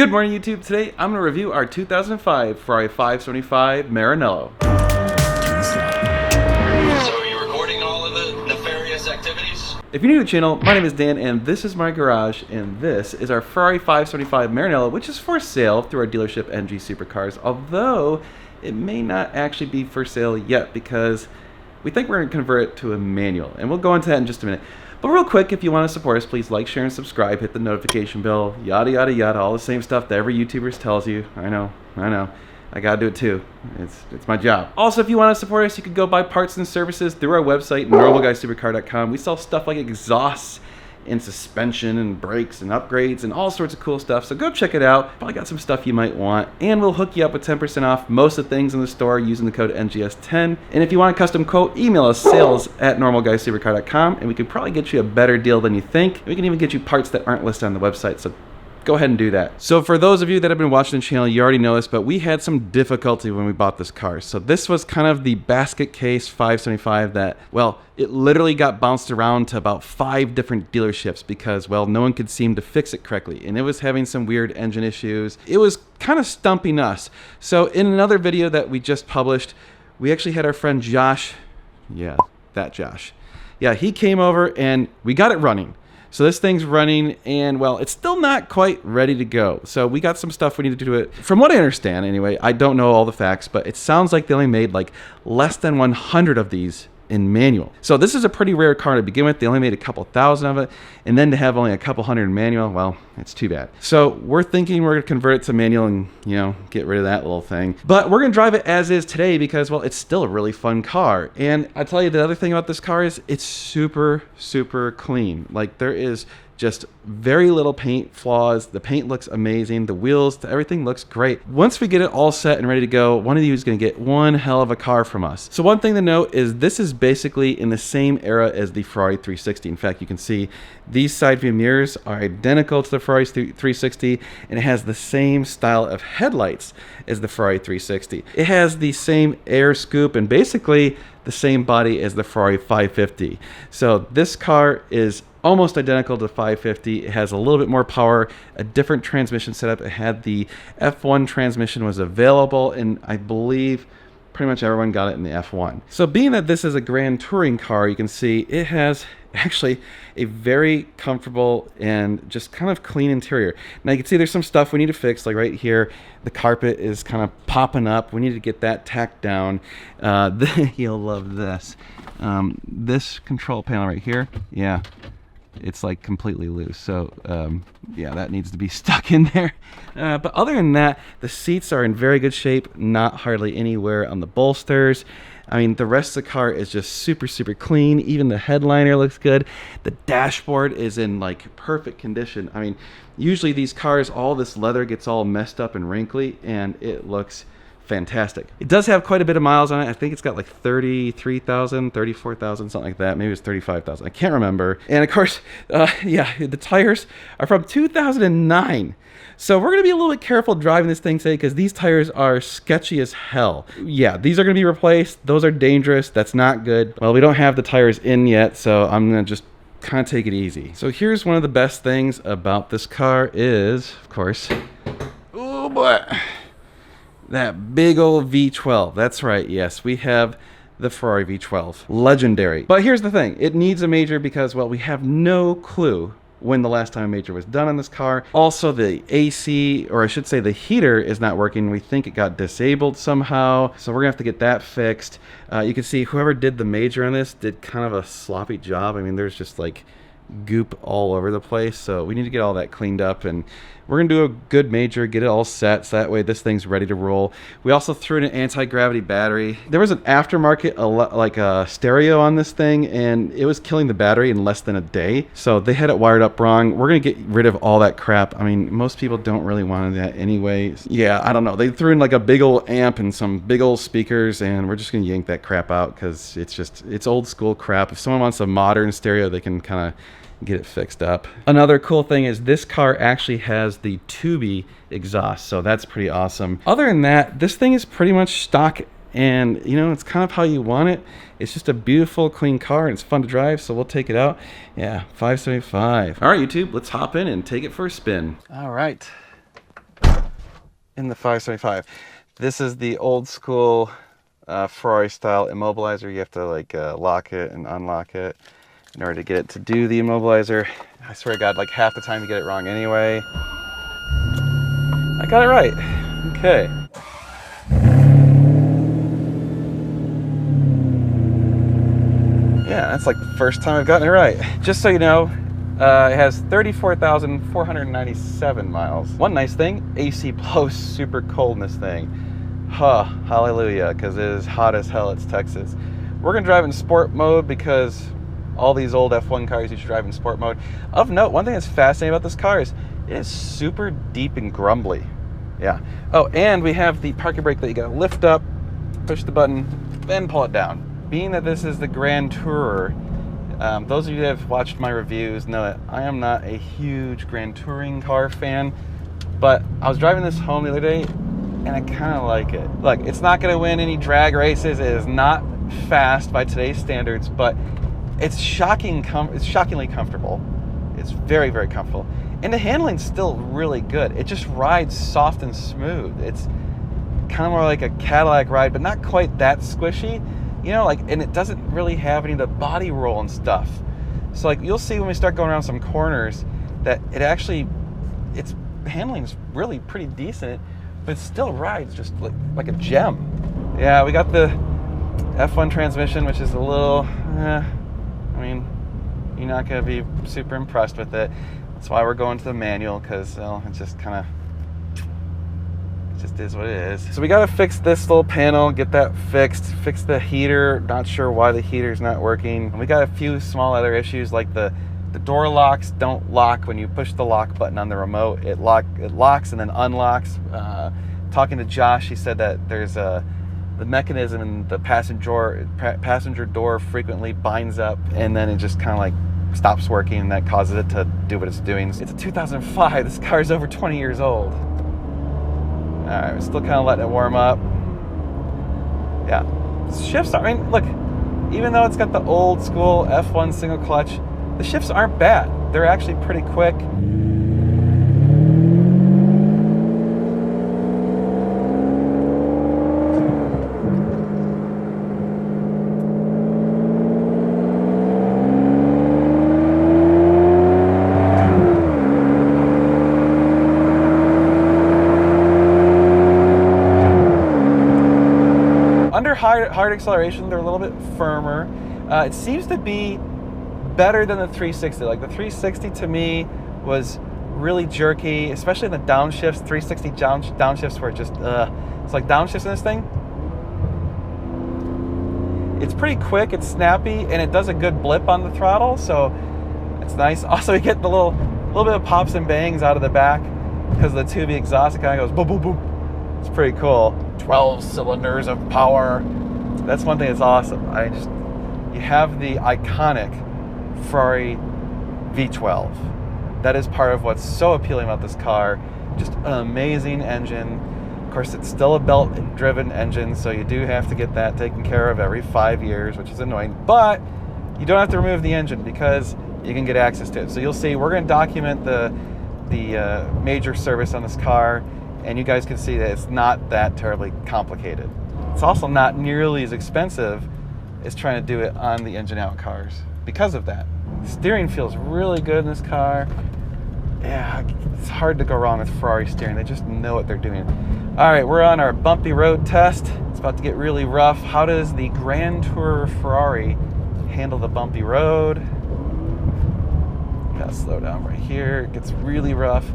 Good morning, YouTube. Today I'm going to review our 2005 Ferrari 575 Maranello. So are you recording all of the nefarious activities? If you're new to the channel, my name is Dan and this is my garage, and this is our Ferrari 575 Maranello, which is for sale through our dealership NG Supercars, although it may not actually be for sale yet because we think we're going to convert it to a manual, and we'll go into that in just a minute. But real quick, if you want to support us, please like, share, and subscribe. Hit the notification bell, yada, yada, yada, all the same stuff that every YouTuber tells you. I know. I gotta do it too. It's my job. Also, if you want to support us, you can go buy parts and services through our website, normalguysupercar.com. We sell stuff like exhausts and suspension and brakes and upgrades and all sorts of cool stuff. So go check it out. Probably got some stuff you might want. And we'll hook you up with 10% off most of the things in the store using the code NGS10. And if you want a custom quote, email us sales@normalguysupercar.com and we can probably get you a better deal than you think. We can even get you parts that aren't listed on the website. So go ahead and do that. So for those of you that have been watching the channel, you already know this, but we had some difficulty when we bought this car. So this was kind of the basket case 575 that, well, it literally got bounced around to about 5 different dealerships because, well, no one could seem to fix it correctly. And it was having some weird engine issues. It was kind of stumping us. So in another video that we just published, we actually had our friend Josh. Yeah, that Josh. Yeah, he came over and we got it running. So this thing's running and, well, it's still not quite ready to go. So we got some stuff we need to do it. From what I understand anyway, I don't know all the facts, but it sounds like they only made like less than 100 of these in manual. So this is a pretty rare car to begin with. They only made a couple thousand of it, and then to have only a couple hundred in manual, well, it's too bad. So we're thinking we're gonna convert it to manual and, you know, get rid of that little thing. But we're gonna drive it as is today because, well, it's still a really fun car. And I tell you, the other thing about this car is it's super, super clean. Like, there is just very little paint flaws. The paint looks amazing. The wheels, everything looks great. Once we get it all set and ready to go, one of you is going to get one hell of a car from us. So one thing to note is this is basically in the same era as the Ferrari 360. In fact, you can see these side view mirrors are identical to the Ferrari 360, and it has the same style of headlights as the Ferrari 360. It has the same air scoop and basically the same body as the Ferrari 550. So this car is almost identical to 550. It has a little bit more power, a different transmission setup. It had the F1 transmission was available, and I believe pretty much everyone got it in the F1. So being that this is a Grand Touring car, you can see it has actually a very comfortable and just kind of clean interior. Now you can see there's some stuff we need to fix, like right here, the carpet is kind of popping up. We need to get that tacked down. You'll love this. This control panel right here, yeah, it's like completely loose. So yeah, that needs to be stuck in there. But other than that, the seats are in very good shape, not hardly anywhere on the bolsters. I mean, the rest of the car is just super, super clean. Even the headliner looks good. The dashboard is in like perfect condition. I mean, usually these cars, all this leather gets all messed up and wrinkly, and it looks fantastic. It does have quite a bit of miles on it. I think it's got like 33,000, 34,000, something like that. Maybe it's 35,000. I can't remember. And of course, yeah, the tires are from 2009. So we're going to be a little bit careful driving this thing today because these tires are sketchy as hell. Yeah, these are going to be replaced. Those are dangerous. That's not good. Well, we don't have the tires in yet, so I'm going to just kind of take it easy. So here's one of the best things about this car is, of course, oh boy, that big old V12. That's right. Yes, we have the Ferrari V12. Legendary. But here's the thing. It needs a major because, well, we have no clue when the last time a major was done on this car. Also, the AC, or I should say the heater, is not working. We think it got disabled somehow, so we're gonna have to get that fixed. You can see whoever did the major on this did kind of a sloppy job. I mean, there's just like goop all over the place, so we need to get all that cleaned up, and we're gonna do a good major, get it all set, so that way this thing's ready to roll. We also threw in an anti-gravity battery. There was an aftermarket like a stereo on this thing, and it was killing the battery in less than a day, so they had it wired up wrong. We're gonna get rid of all that crap. I mean, most people don't really want that anyway. Yeah, I don't know, they threw in like a big old amp and some big old speakers, and we're just gonna yank that crap out because it's old school crap. If someone wants a modern stereo, they can kind of get it fixed up. Another cool thing is this car actually has the tubey exhaust, so that's pretty awesome. Other than that, this thing is pretty much stock, and you know, it's kind of how you want it. It's just a beautiful, clean car, and it's fun to drive, so we'll take it out. Yeah, 575. All right, YouTube, let's hop in and take it for a spin. All right, in the 575. This is the old school Ferrari style immobilizer. You have to like lock it and unlock it in order to get it to do the immobilizer. I swear to God, like half the time you get it wrong anyway. I got it right. Okay. Yeah, that's like the first time I've gotten it right. Just so you know, it has 34,497 miles. One nice thing, AC blows super cold in this thing. Huh, hallelujah, because it is hot as hell. It's Texas. We're gonna drive in sport mode because all these old F1 cars you should drive in sport mode. Of note, one thing that's fascinating about this car is it is super deep and grumbly. Yeah. Oh, and we have the parking brake that you gotta lift up, push the button, then pull it down. Being that this is the Grand Tourer, those of you that have watched my reviews know that I am not a huge Grand Touring car fan, but I was driving this home the other day and I kind of like it. Look, it's not going to win any drag races. It is not fast by today's standards, but it's shockingly comfortable. It's very, very comfortable. And the handling's still really good. It just rides soft and smooth. It's kind of more like a Cadillac ride, but not quite that squishy. You know, like, and it doesn't really have any of the body roll and stuff. So like, you'll see when we start going around some corners that it actually, its handling's really pretty decent, but it still rides just like a gem. Yeah, we got the F1 transmission, which is a little, I mean, you're not gonna be super impressed with it. That's why we're going to the manual, because it just kind of, just is what it is. So we got to fix this little panel, get that fixed, fix the heater. Not sure why the heater's not working. And we got a few small other issues, like the door locks don't lock when you push the lock button on the remote. It locks and then unlocks. Talking to Josh, he said that there's the mechanism in the passenger door frequently binds up, and then it just kind of like stops working, and that causes it to do what it's doing. It's a 2005. This car is over 20 years old. All right, we're still kind of letting it warm up. Yeah, shifts, I mean, look, even though it's got the old school F1 single clutch, the shifts aren't bad. They're actually pretty quick. Under hard acceleration, they're a little bit firmer. It seems to be better than the 360. Like the 360 to me was really jerky, especially in the downshifts. 360 downshifts were just, it's like downshifts in this thing. It's pretty quick, it's snappy, and it does a good blip on the throttle, so it's nice. Also, you get the little bit of pops and bangs out of the back because of the tubey exhaust. It kind of goes boom, boom, boom. It's pretty cool. 12 cylinders of power. That's one thing that's awesome. You have the iconic Ferrari V12. That is part of what's so appealing about this car. Just an amazing engine. Of course, it's still a belt-driven engine, so you do have to get that taken care of every 5 years, which is annoying. But you don't have to remove the engine because you can get access to it. So you'll see, we're going to document the major service on this car, and you guys can see that it's not that terribly complicated. It's also not nearly as expensive as trying to do it on the engine-out cars because of that. The steering feels really good in this car. Yeah, it's hard to go wrong with Ferrari steering. They just know what they're doing. All right, we're on our bumpy road test. It's about to get really rough. How does the Grand Tourer Ferrari handle the bumpy road? Gotta slow down right here. It gets really rough.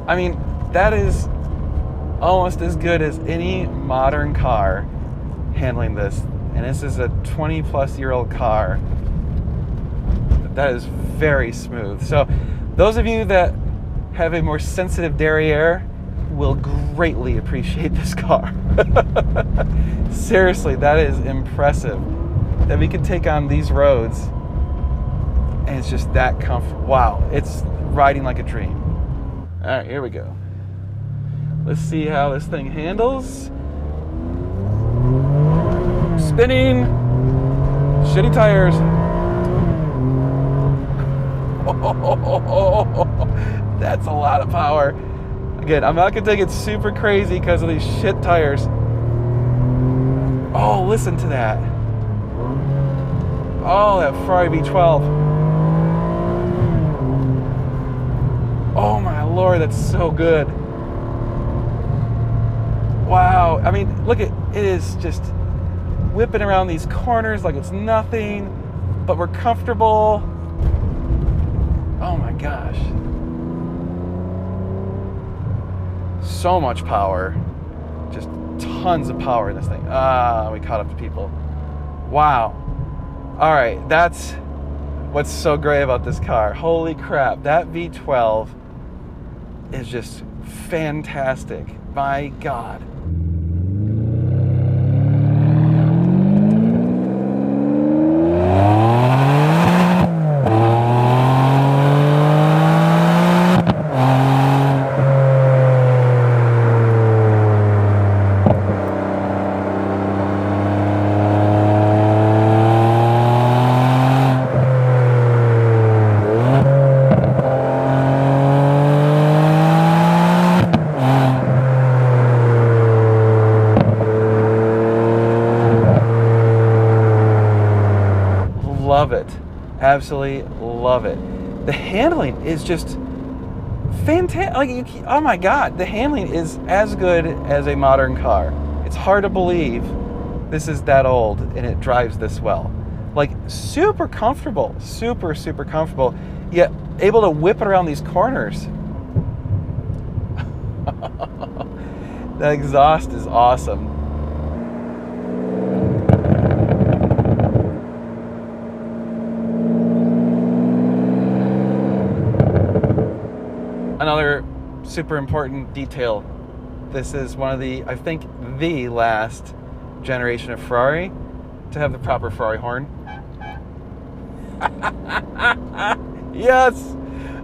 I mean, that is almost as good as any modern car handling this. And this is a 20-plus-year-old car. That is very smooth. So those of you that have a more sensitive derriere will greatly appreciate this car. Seriously, that is impressive that we can take on these roads and it's just that comfortable. Wow, it's riding like a dream. All right, here we go. Let's see how this thing handles. Spinning. Shitty tires. Oh, that's a lot of power. Again, I'm not gonna take it super crazy because of these shit tires. Oh, listen to that. Oh, that Ferrari V12. Oh my Lord, that's so good. Wow, I mean, look at it is just whipping around these corners like it's nothing, but we're comfortable. Oh my gosh. So much power. Just tons of power in this thing. We caught up to people. Wow. All right, that's what's so great about this car. Holy crap, that V12 is just fantastic. My God. Love it. Absolutely love it. The handling is just fantastic. Like, oh my God, the handling is as good as a modern car. It's hard to believe this is that old and it drives this well. Like, super comfortable, super comfortable, yet able to whip it around these corners. The exhaust is awesome. Another super important detail. This is one of the, I think, the last generation of Ferrari to have the proper Ferrari horn. Yes!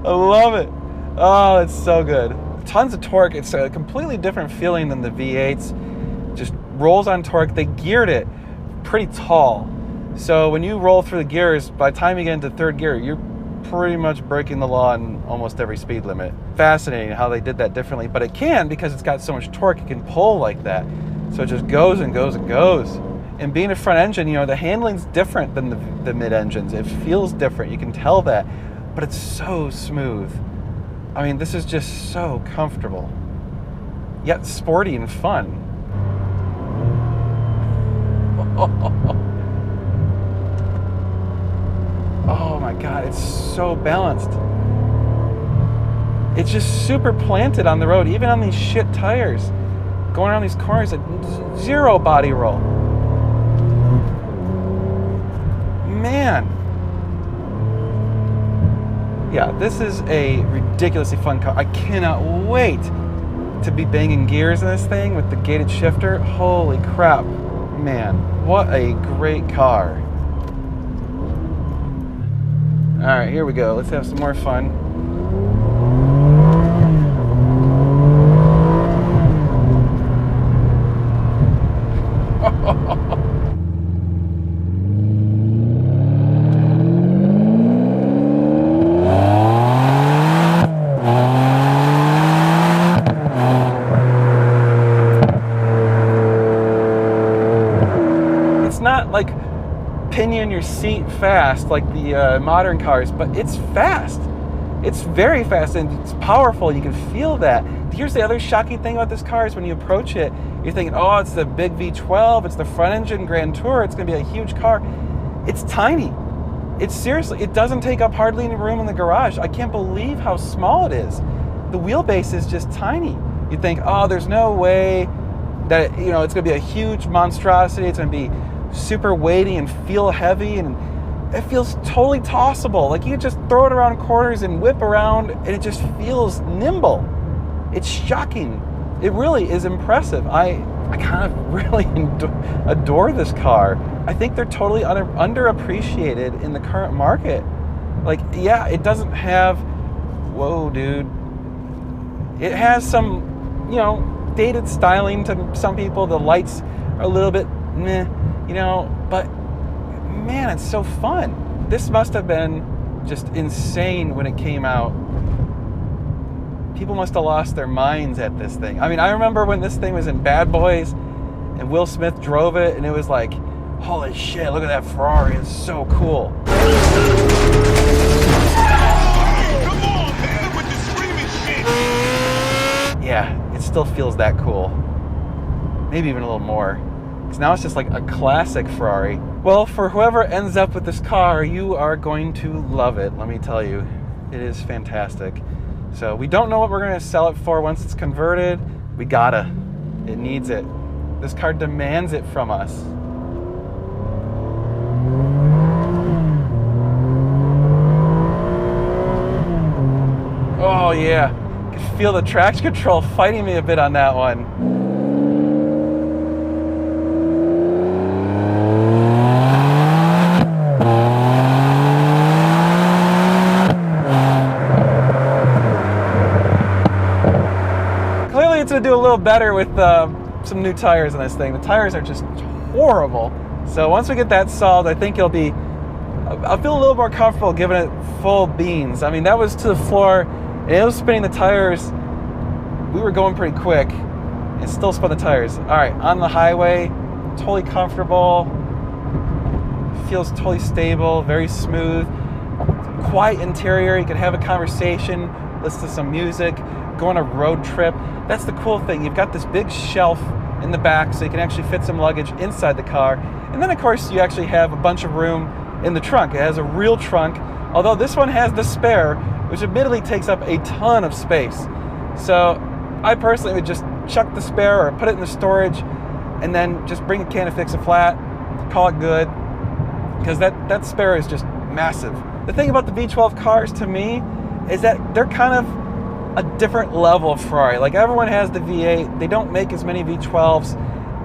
I love it. Oh, it's so good. Tons of torque. It's a completely different feeling than the V8s. Just rolls on torque. They geared it pretty tall. So when you roll through the gears, by the time you get into third gear, you're pretty much breaking the law in almost every speed limit. Fascinating how they did that differently, but it can, because it's got so much torque, it can pull like that. So it just goes and goes and goes. And being a front engine, you know, the handling's different than the mid-engines. It feels different, you can tell that, but it's so smooth. I mean, this is just so comfortable, yet sporty and fun. Oh my God, it's so balanced. It's just super planted on the road, even on these shit tires. Going around these corners at zero body roll. Man. Yeah, this is a ridiculously fun car. I cannot wait to be banging gears in this thing with the gated shifter. Holy crap. Man, what a great car. All right, here we go. Let's have some more fun. It's not like pinion your seat fast like the modern cars, but it's fast. It's very fast and it's powerful. You can feel that. Here's the other shocking thing about this car is when you approach it, you're thinking, oh, it's the big V12, it's the front engine Grand Tour, it's gonna be a huge car. It's tiny. It's seriously, it doesn't take up hardly any room in the garage. I can't believe how small it is. The wheelbase is just tiny. You think, oh, there's no way that, you know, it's gonna be a huge monstrosity, it's gonna be super weighty and feel heavy, and it feels totally tossable. Like, you can just throw it around corners and whip around and it just feels nimble. It's shocking. It really is impressive. I kind of really adore this car. I think they're totally underappreciated in the current market. Like, yeah, it doesn't have, whoa, dude. It has some, you know, dated styling to some people. The lights are a little bit meh, you know, but man, it's so fun. This must have been just insane when it came out. people must have lost their minds at this thing. I mean, I remember when this thing was in Bad Boys and Will Smith drove it, and it was like, holy shit, look at that Ferrari, it's so cool. Come on, man, with the screaming shit. Yeah, it still feels that cool. Maybe even a little more. Because now it's just like a classic Ferrari. Well, for whoever ends up with this car, you are going to love it, let me tell you. It is fantastic. So we don't know what we're going to sell it for once it's converted. We gotta. It needs it. This car demands it from us. Oh yeah, I can feel the traction control fighting me a bit on that one. Clearly it's gonna do a little better with some new tires on this thing. The tires are just horrible. So once we get that solved, I think I'll feel a little more comfortable giving it full beans. I mean, that was to the floor, and it was spinning the tires. We were going pretty quick. It still spun the tires. All right, on the highway, totally comfortable. Feels totally stable, very smooth. Quiet interior, you can have a conversation, listen to some music, go on a road trip. That's the cool thing. You've got this big shelf in the back so you can actually fit some luggage inside the car. And then of course you actually have a bunch of room in the trunk. It has a real trunk, although this one has the spare, which admittedly takes up a ton of space. So I personally would just chuck the spare or put it in the storage and then just bring a can to fix a flat, call it good, because that spare is just massive. The thing about the V12 cars to me is that they're kind of a different level of Ferrari. Like everyone has the V8, they don't make as many V12s,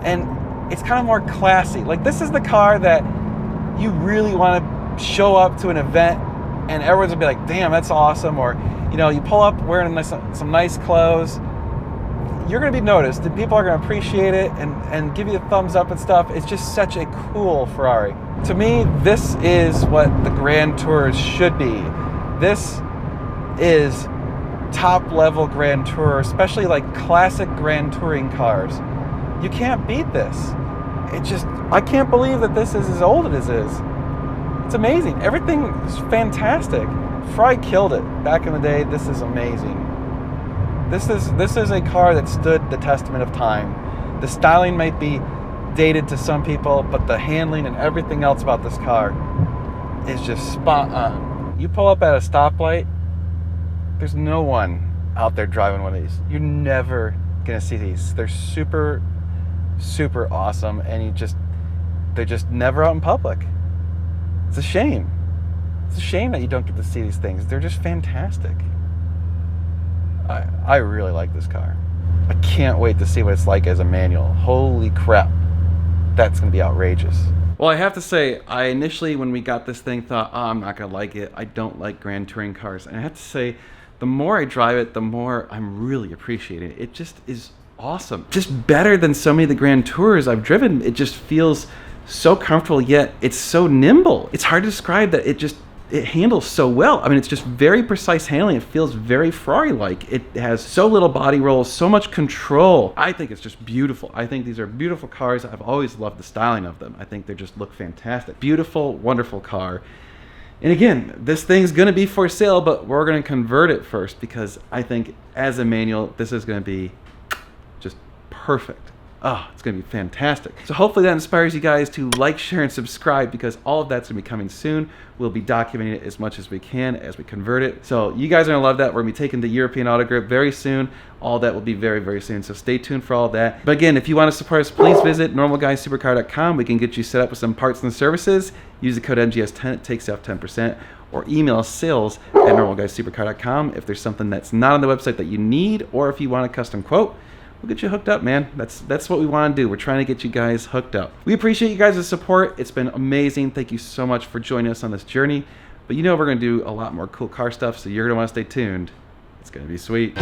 and it's kind of more classy. Like this is the car that you really want to show up to an event and everyone's gonna be like, damn, that's awesome. Or, you know, you pull up wearing some nice clothes, you're gonna be noticed and people are gonna appreciate it and give you a thumbs up and stuff. It's just such a cool Ferrari. To me, this is what the Grand Tours should be. This is top level Grand Tour, especially like classic Grand Touring cars. You can't beat this. I can't believe that this is as old as it is. It's amazing. Everything is fantastic. Ferrari killed it back in the day. This is amazing. This is a car that stood the testament of time. The styling might be dated to some people, but the handling and everything else about this car is just spot on. You pull up at a stoplight, there's no one out there driving one of these. You're never gonna see these. They're super, super awesome, and they're just never out in public. It's a shame. It's a shame that you don't get to see these things. They're just fantastic. I really like this car. I can't wait to see what it's like as a manual. Holy crap. That's gonna be outrageous. Well, I have to say, I initially, when we got this thing, thought, oh, I'm not gonna like it. I don't like Grand Touring cars. And I have to say, the more I drive it, the more I'm really appreciating it. It just is awesome. Just better than so many of the Grand Tours I've driven. It just feels so comfortable, yet it's so nimble. It's hard to describe that it handles so well. I mean, it's just very precise handling. It feels very Ferrari-like. It has so little body roll, so much control. I think it's just beautiful. I think these are beautiful cars. I've always loved the styling of them. I think they just look fantastic. Beautiful, wonderful car. And again, this thing's gonna be for sale, but we're gonna convert it first because I think as a manual, this is gonna be just perfect. Oh, it's gonna be fantastic. So hopefully that inspires you guys to like, share, and subscribe because all of that's gonna be coming soon. We'll be documenting it as much as we can as we convert it. So you guys are gonna love that. We're gonna be taking the European Auto Group very soon. All that will be very, very soon. So stay tuned for all that. But again, if you want to support us, please visit normalguysupercar.com. We can get you set up with some parts and services. Use the code MGS10, it takes you off 10%. Or email us sales@normalguysupercar.com if there's something that's not on the website that you need, or if you want a custom quote. We'll get you hooked up, man. That's what we want to do. We're trying to get you guys hooked up. We appreciate you guys' support. It's been amazing. Thank you so much for joining us on this journey. But you know we're going to do a lot more cool car stuff, so you're going to want to stay tuned. It's going to be sweet.